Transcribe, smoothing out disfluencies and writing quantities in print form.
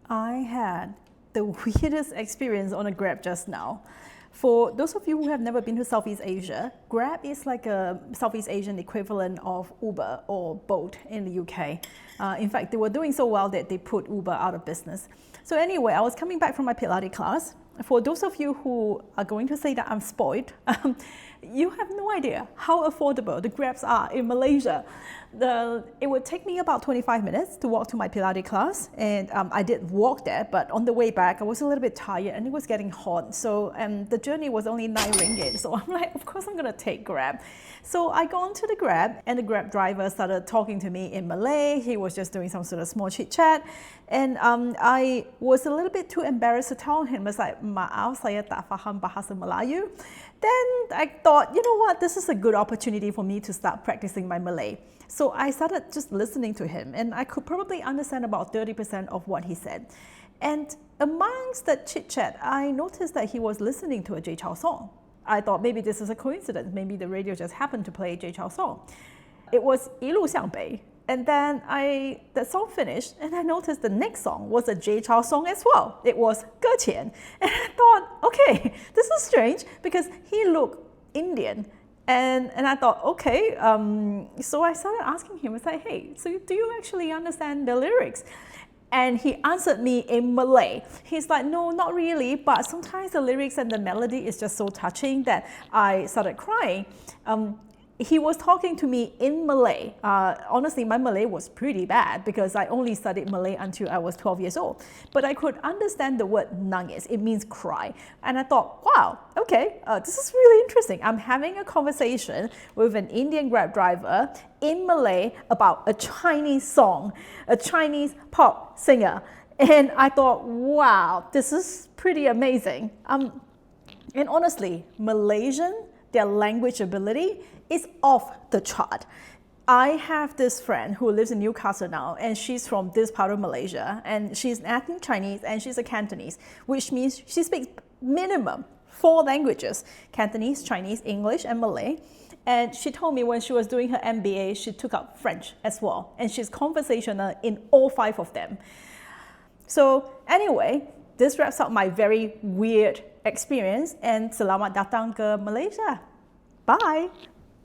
I had the weirdest experience on a Grab just now. For those of you who have never been to Southeast Asia, Grab is like a Southeast Asian equivalent of Uber or Bolt in the UK. In fact, they were doing so well that they put Uber out of business. So anyway, I was coming back from my Pilates class. For those of you who are going to say that I'm spoiled, you have no idea how affordable the Grabs are in Malaysia. It would take me about 25 minutes to walk to my Pilates class, and I did walk there, but on the way back, I was a little bit tired and it was getting hot. So the journey was only 9 ringgit. So I'm like, of course I'm gonna take Grab. So I got onto the Grab, and the Grab driver started talking to me in Malay. He was just doing some sort of small chit chat. And I was a little bit too embarrassed to tell him. It's like, maaf, saya tak faham bahasa Melayu. Then I thought, you know what, this is a good opportunity for me to start practicing my Malay. So I started just listening to him, and I could probably understand about 30% of what he said. And amongst that chit chat, I noticed that he was listening to a Jay Chou song. I thought maybe this is a coincidence. Maybe the radio just happened to play a Jay Chou song. It was 一路向北. And then the song finished, and I noticed the next song was a Jay Chou song as well. It was 搁浅. And I thought, okay, this is strange because he looked Indian. And I thought, okay, so I started asking him, I was like, hey, so do you actually understand the lyrics? And he answered me in Malay. He's like, no, not really, but sometimes the lyrics and the melody is just so touching that I started crying. He was talking to me in Malay. Honestly, my Malay was pretty bad because I only studied Malay until I was 12 years old. But I could understand the word nangis. It means cry. And I thought, wow, okay, this is really interesting. I'm having a conversation with an Indian Grab driver in Malay about a Chinese song, a Chinese pop singer. And I thought, wow, this is pretty amazing. And honestly, Malaysian, their language ability is off the chart. I have this friend who lives in Newcastle now, and she's from this part of Malaysia, and she's ethnic Chinese and she's a Cantonese, which means she speaks minimum 4 languages: Cantonese, Chinese, English, and Malay. And she told me when she was doing her MBA, she took up French as well, and she's conversational in all 5 of them. So anyway, this wraps up my very weird experience, and selamat datang ke Malaysia. Bye!